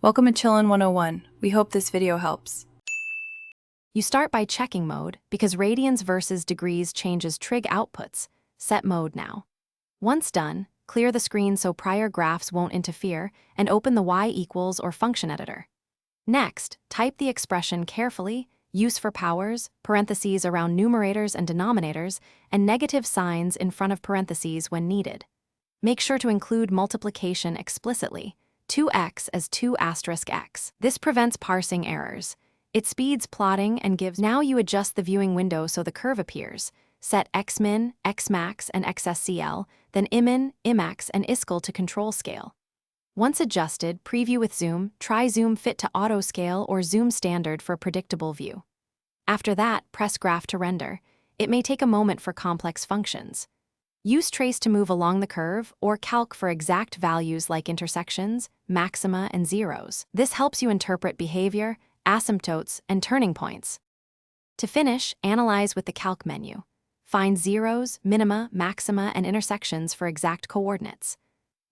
Welcome to Chillin' 101. We hope this video helps. You start by checking mode because radians versus degrees changes trig outputs. Set mode now. Once done, clear the screen so prior graphs won't interfere and open the y equals or function editor. Next, type the expression carefully, use for powers, parentheses around numerators and denominators, and negative signs in front of parentheses when needed. Make sure to include multiplication explicitly. 2x as 2 asterisk x. This prevents parsing errors. It speeds plotting and gives. Now you adjust the viewing window so the curve appears. Set xmin, xmax, and xscl, then imin, imax, and iscal to control scale. Once adjusted, preview with zoom, try zoom fit to auto scale or zoom standard for a predictable view. After that, press graph to render. It may take a moment for complex functions. Use trace to move along the curve or calc for exact values like intersections, maxima, and zeros. This helps you interpret behavior, asymptotes, and turning points. To finish, analyze with the calc menu. Find zeros, minima, maxima, and intersections for exact coordinates.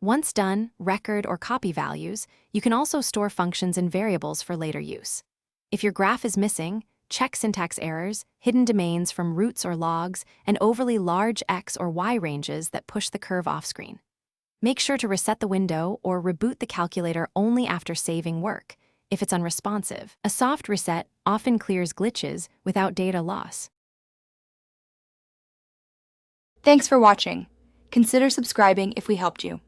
Once done, record or copy values. You can also store functions and variables for later use. If your graph is missing, check syntax errors, hidden domains from roots or logs, and overly large x or y ranges that push the curve off-screen. Make sure to reset the window or reboot the calculator only after saving work, if it's unresponsive. A soft reset often clears glitches without data loss. Thanks for watching. Consider subscribing if we helped you.